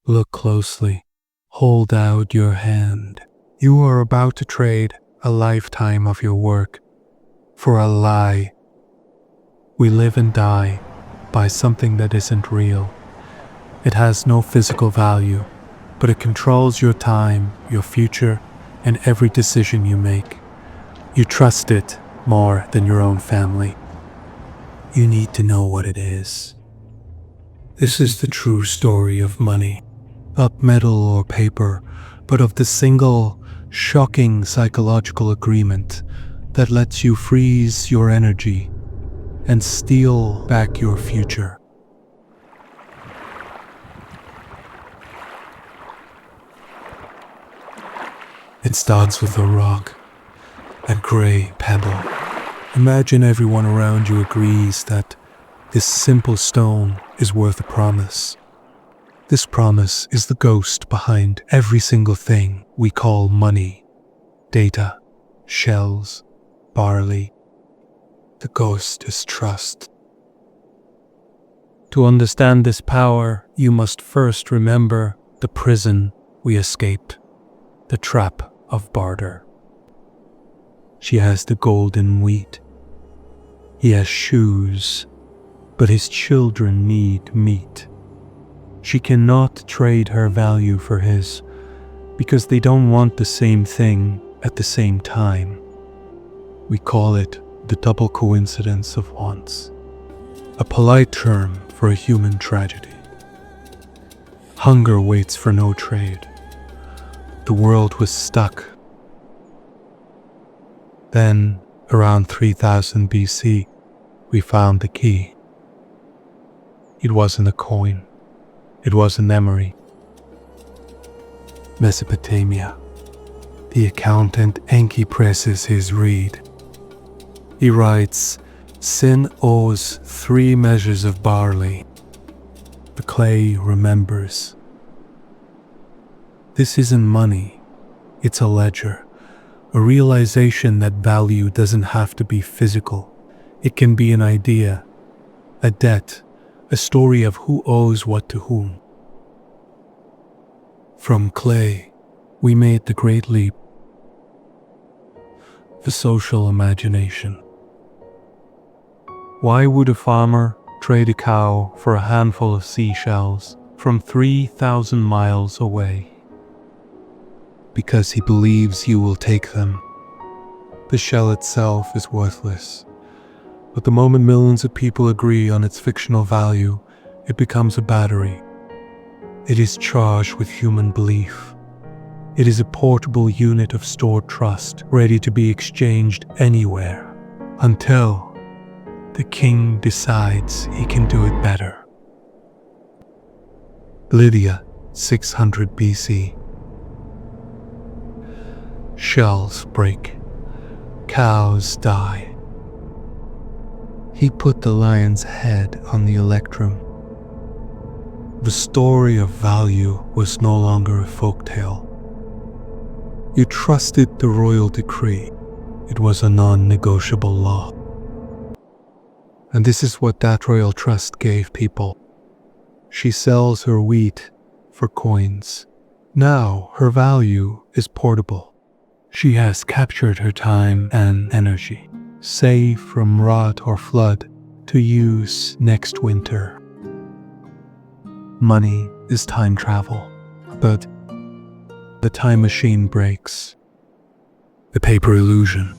Look closely. Hold out your hand. You are about to trade a lifetime of your work for a lie. We live and die by something that isn't real. It has no physical value, but it controls your time, your future, and every decision you make. You trust it more than your own family. You need to know what it is. This is the true story of money. Not metal or paper, but of the single, shocking psychological agreement that lets you freeze your energy and steal back your future. It starts with a rock, a gray pebble. Imagine everyone around you agrees that this simple stone is worth a promise. This promise is the ghost behind every single thing we call money. Data, shells, barley. The ghost is trust. To understand this power, you must first remember the prison we escaped, the trap of barter. She has the golden wheat. He has shoes, but his children need meat. She cannot trade her value for his, because they don't want the same thing at the same time. We call it the double coincidence of wants, a polite term for a human tragedy. Hunger waits for no trade. The world was stuck. Then, around 3000 BC, we found the key. It wasn't a coin. It was an emery. Mesopotamia. The accountant Enki presses his reed. He writes, "Sin owes 3 measures of barley." The clay remembers. This isn't money. It's a ledger. A realization that value doesn't have to be physical. It can be an idea, a debt, a story of who owes what to whom. From clay, we made the great leap. The social imagination. Why would a farmer trade a cow for a handful of seashells from 3,000 miles away? Because he believes you will take them. The shell itself is worthless. But the moment millions of people agree on its fictional value, it becomes a battery. It is charged with human belief. It is a portable unit of stored trust, ready to be exchanged anywhere, until the king decides he can do it better. Lydia, 600 BC. Shells break. Cows die. He put the lion's head on the electrum. The story of value was no longer a folktale. You trusted the royal decree. It was a non-negotiable law. And this is what that royal trust gave people. She sells her wheat for coins. Now her value is portable. She has captured her time and energy, safe from rot or flood, to use next winter. Money is time travel, but the time machine breaks. The paper illusion.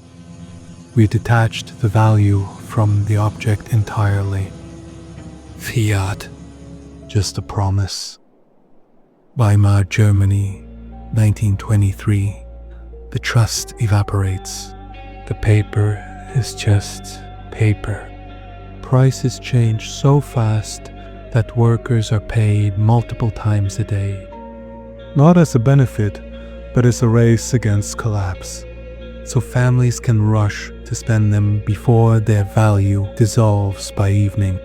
We detached the value from the object entirely. Fiat, just a promise. Weimar Germany, 1923. The trust evaporates. The paper is just paper. Prices change so fast that workers are paid multiple times a day. Not as a benefit, but as a race against collapse. So families can rush to spend them before their value dissolves by evening.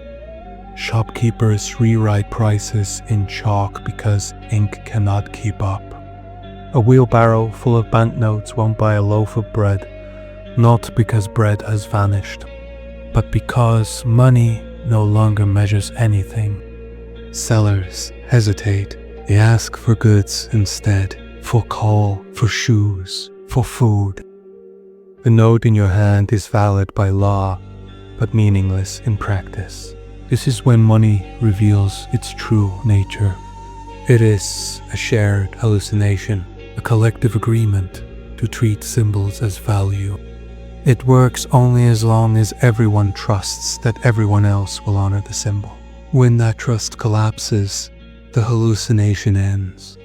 Shopkeepers rewrite prices in chalk because ink cannot keep up. A wheelbarrow full of banknotes won't buy a loaf of bread, not because bread has vanished, but because money no longer measures anything. Sellers hesitate They ask for goods instead, for coal, for shoes, for food. The note in your hand is valid by law, but meaningless in practice. This is when money reveals its true nature. It is a shared hallucination, a collective agreement to treat symbols as value. It works only as long as everyone trusts that everyone else will honor the symbol. When that trust collapses, the hallucination ends.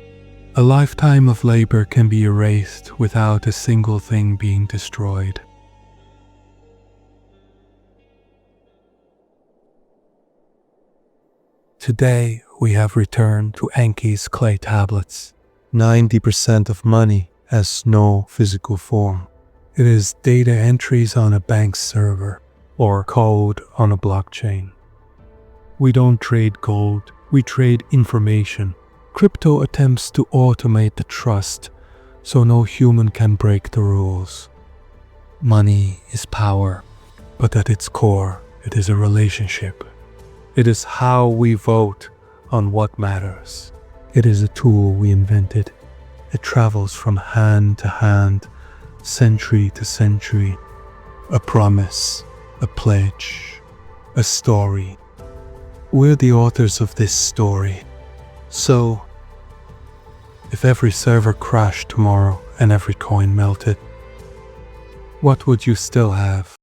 A lifetime of labor can be erased without a single thing being destroyed. Today, we have returned to Enki's clay tablets. 90% of money has no physical form. It is data entries on a bank server or code on a blockchain. We don't trade gold, we trade information. Crypto attempts to automate the trust so no human can break the rules. Money is power, but at its core, it is a relationship. It is how we vote on what matters. It is a tool we invented. It travels from hand to hand, century to century. A promise, a pledge, a story. We're the authors of this story. So, if every server crashed tomorrow and every coin melted, what would you still have?